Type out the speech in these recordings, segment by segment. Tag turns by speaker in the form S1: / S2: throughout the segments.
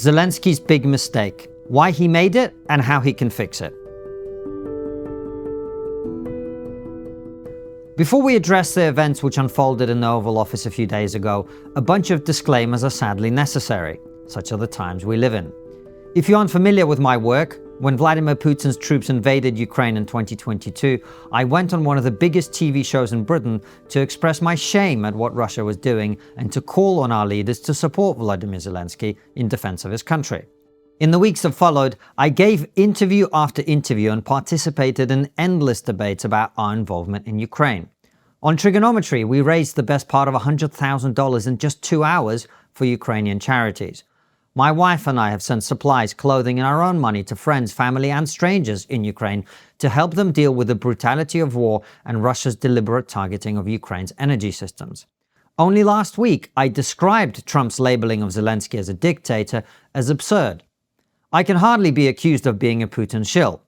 S1: Zelensky's big mistake, why he made it and how he can fix it. Before we address the events which unfolded in the Oval Office a few days ago, a bunch of disclaimers are sadly necessary. Such are the times we live in. If you're unfamiliar with my work, when Vladimir Putin's troops invaded Ukraine in 2022, I went on one of the biggest TV shows in Britain to express my shame at what Russia was doing and to call on our leaders to support Volodymyr Zelensky in defense of his country. In the weeks that followed, I gave interview after interview and participated in endless debates about our involvement in Ukraine. On TRIGGERnometry, we raised the best part of $100,000 in just 2 hours for Ukrainian charities. My wife and I have sent supplies, clothing and our own money to friends, family and strangers in Ukraine to help them deal with the brutality of war and Russia's deliberate targeting of Ukraine's energy systems. Only last week, I described Trump's labeling of Zelensky as a dictator as absurd. I can hardly be accused of being a Putin shill.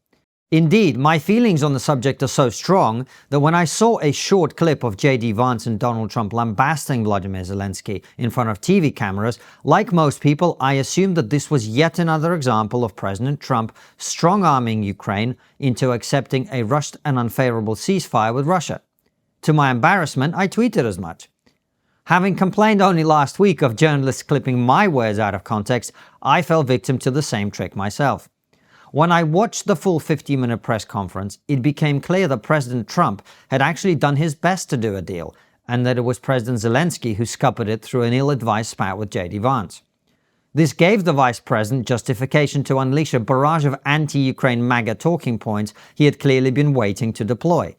S1: Indeed, my feelings on the subject are so strong that when I saw a short clip of J.D. Vance and Donald Trump lambasting Volodymyr Zelensky in front of TV cameras, like most people, I assumed that this was yet another example of President Trump strong-arming Ukraine into accepting a rushed and unfavorable ceasefire with Russia. To my embarrassment, I tweeted as much. Having complained only last week of journalists clipping my words out of context, I fell victim to the same trick myself. When I watched the full 50-minute press conference, it became clear that President Trump had actually done his best to do a deal, and that it was President Zelensky who scuppered it through an ill-advised spat with J.D. Vance. This gave the Vice President justification to unleash a barrage of anti-Ukraine MAGA talking points he had clearly been waiting to deploy.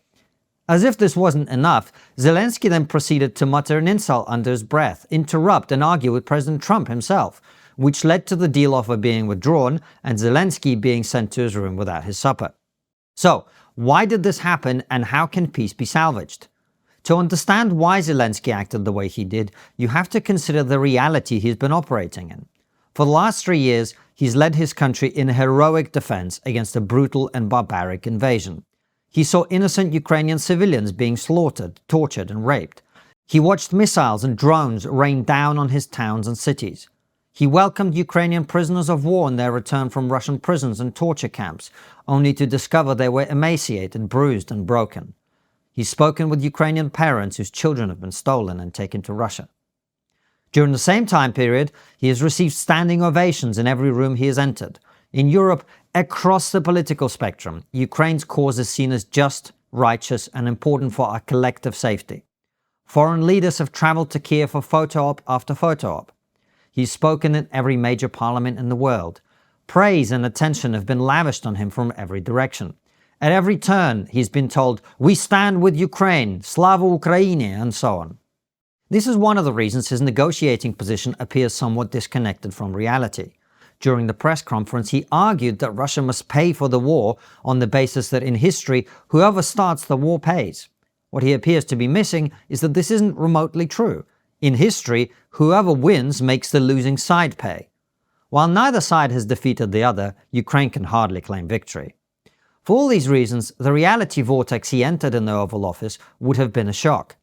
S1: As if this wasn't enough, Zelensky then proceeded to mutter an insult under his breath, interrupt and argue with President Trump himself, which led to the deal offer being withdrawn and Zelensky being sent to his room without his supper. So, why did this happen and how can peace be salvaged? To understand why Zelensky acted the way he did, you have to consider the reality he's been operating in. For the last 3 years, he's led his country in heroic defense against a brutal and barbaric invasion. He saw innocent Ukrainian civilians being slaughtered, tortured and raped. He watched missiles and drones rain down on his towns and cities. He welcomed Ukrainian prisoners of war on their return from Russian prisons and torture camps, only to discover they were emaciated, bruised and broken. He's spoken with Ukrainian parents whose children have been stolen and taken to Russia. During the same time period, he has received standing ovations in every room he has entered. In Europe, across the political spectrum, Ukraine's cause is seen as just, righteous and important for our collective safety. Foreign leaders have traveled to Kiev for photo op after photo op. He's spoken in every major parliament in the world. Praise and attention have been lavished on him from every direction. At every turn, he's been told, "We stand with Ukraine, Slava Ukraini," and so on. This is one of the reasons his negotiating position appears somewhat disconnected from reality. During the press conference, he argued that Russia must pay for the war on the basis that in history, whoever starts the war pays. What he appears to be missing is that this isn't remotely true. In history, whoever wins makes the losing side pay. While neither side has defeated the other, Ukraine can hardly claim victory. For all these reasons, the reality vortex he entered in the Oval Office would have been a shock.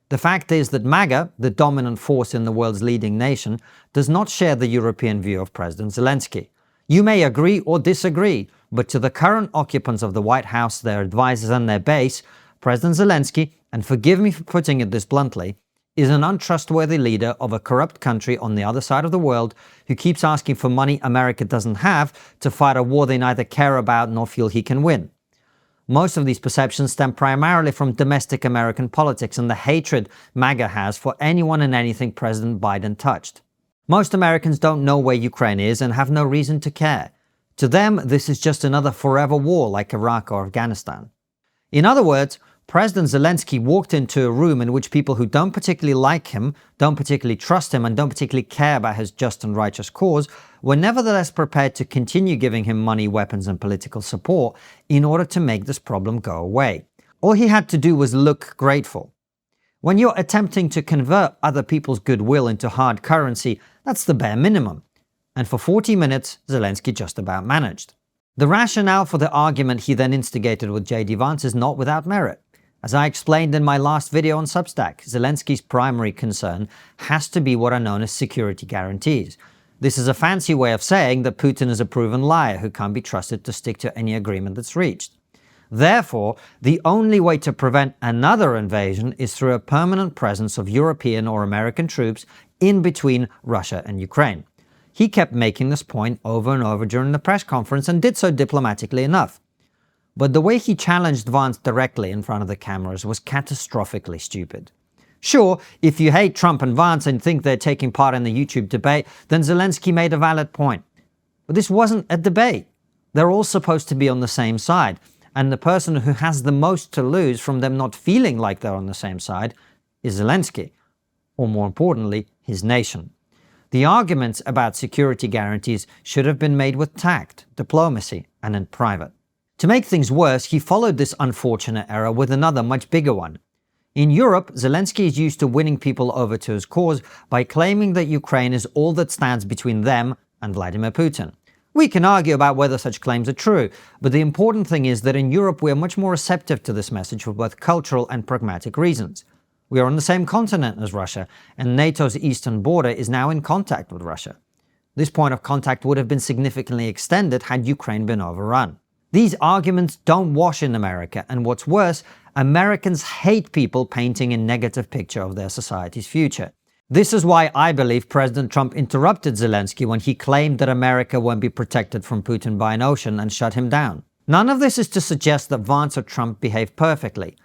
S1: The fact is that MAGA, the dominant force in the world's leading nation, does not share the European view of President Zelensky. You may agree or disagree, but to the current occupants of the White House, their advisors and their base, President Zelensky, and forgive me for putting it this bluntly, is an untrustworthy leader of a corrupt country on the other side of the world who keeps asking for money America doesn't have to fight a war they neither care about nor feel he can win. Most of these perceptions stem primarily from domestic American politics and the hatred MAGA has for anyone and anything President Biden touched. Most Americans don't know where Ukraine is and have no reason to care. To them, this is just another forever war like Iraq or Afghanistan. In other words, President Zelensky walked into a room in which people who don't particularly like him, don't particularly trust him, and don't particularly care about his just and righteous cause, were nevertheless prepared to continue giving him money, weapons, and political support in order to make this problem go away. All he had to do was look grateful. When you're attempting to convert other people's goodwill into hard currency, that's the bare minimum. And for 40 minutes, Zelensky just about managed. The rationale for the argument he then instigated with J.D. Vance is not without merit. As I explained in my last video on Substack, Zelensky's primary concern has to be what are known as security guarantees. This is a fancy way of saying that Putin is a proven liar who can't be trusted to stick to any agreement that's reached. Therefore, the only way to prevent another invasion is through a permanent presence of European or American troops in between Russia and Ukraine. He kept making this point over and over during the press conference and did so diplomatically enough. But the way he challenged Vance directly in front of the cameras was catastrophically stupid. Sure, if you hate Trump and Vance and think they're taking part in the YouTube debate, then Zelensky made a valid point. But this wasn't a debate. They're all supposed to be on the same side. And the person who has the most to lose from them not feeling like they're on the same side is Zelensky, or more importantly, his nation. The arguments about security guarantees should have been made with tact, diplomacy, and in private. To make things worse, he followed this unfortunate error with another much bigger one. In Europe, Zelensky is used to winning people over to his cause by claiming that Ukraine is all that stands between them and Vladimir Putin. We can argue about whether such claims are true, but the important thing is that in Europe we are much more receptive to this message for both cultural and pragmatic reasons. We are on the same continent as Russia, and NATO's eastern border is now in contact with Russia. This point of contact would have been significantly extended had Ukraine been overrun. These arguments don't wash in America, and what's worse, Americans hate people painting a negative picture of their society's future. This is why I believe President Trump interrupted Zelensky when he claimed that America won't be protected from Putin by an ocean and shut him down. None of this is to suggest that Vance or Trump behaved perfectly.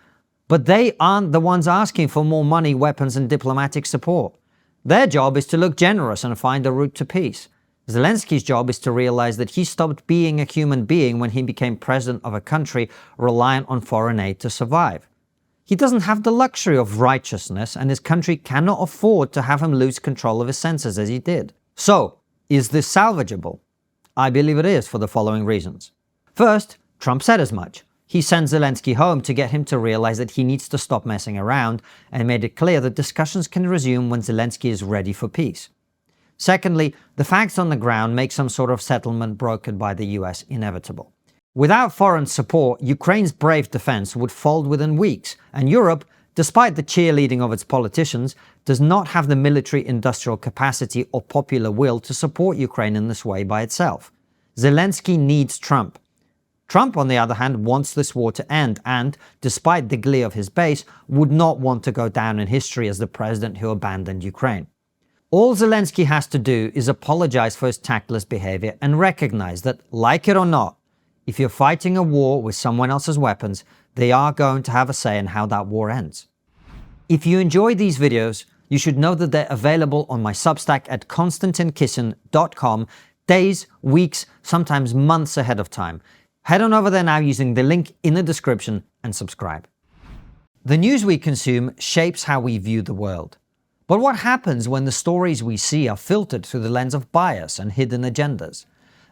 S1: But they aren't the ones asking for more money, weapons, and diplomatic support. Their job is to look generous and find a route to peace. Zelensky's job is to realize that he stopped being a human being when he became president of a country reliant on foreign aid to survive. He doesn't have the luxury of righteousness, and his country cannot afford to have him lose control of his senses as he did. So, is this salvageable? I believe it is for the following reasons. First, Trump said as much. He sent Zelensky home to get him to realize that he needs to stop messing around, and made it clear that discussions can resume when Zelensky is ready for peace. Secondly, the facts on the ground make some sort of settlement brokered by the US inevitable. Without foreign support, Ukraine's brave defense would fold within weeks, and Europe, despite the cheerleading of its politicians, does not have the military-industrial capacity or popular will to support Ukraine in this way by itself. Zelensky needs Trump. Trump, on the other hand, wants this war to end and, despite the glee of his base, would not want to go down in history as the president who abandoned Ukraine. All Zelensky has to do is apologize for his tactless behavior and recognize that, like it or not, if you're fighting a war with someone else's weapons, they are going to have a say in how that war ends. If you enjoy these videos, you should know that they're available on my Substack at konstantinkisin.com days, weeks, sometimes months ahead of time. Head on over there now using the link in the description and subscribe. The news we consume shapes how we view the world. But what happens when the stories we see are filtered through the lens of bias and hidden agendas?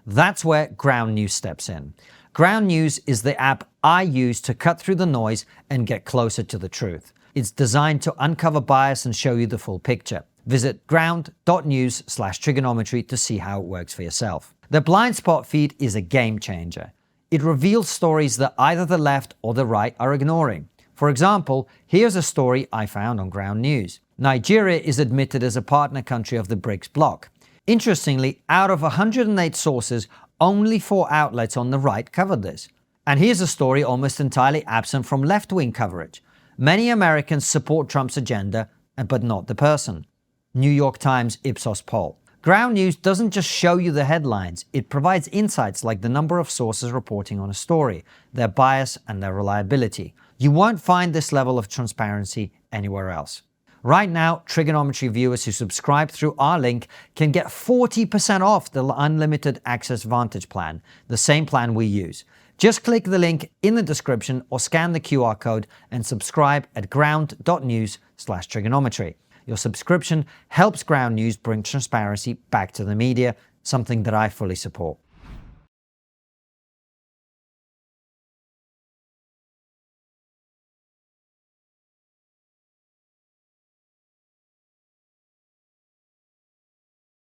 S1: That's where Ground News steps in. Ground News is the app I use to cut through the noise and get closer to the truth. It's designed to uncover bias and show you the full picture. Visit ground.news/TRIGGERnometry to see how it works for yourself. The blind spot feed is a game changer. It reveals stories that either the left or the right are ignoring. For example, here's a story I found on Ground News. Nigeria is admitted as a partner country of the BRICS bloc. Interestingly, out of 108 sources, only 4 outlets on the right covered this. And here's a story almost entirely absent from left-wing coverage. Many Americans support Trump's agenda, but not the person. New York Times Ipsos poll. Ground News doesn't just show you the headlines, it provides insights like the number of sources reporting on a story, their bias, and their reliability. You won't find this level of transparency anywhere else. Right now, TRIGGERnometry viewers who subscribe through our link can get 40% off the Unlimited Access Vantage plan, the same plan we use. Just click the link in the description or scan the QR code and subscribe at ground.news/TRIGGERnometry. Your subscription helps Ground News bring transparency back to the media, something that I fully support.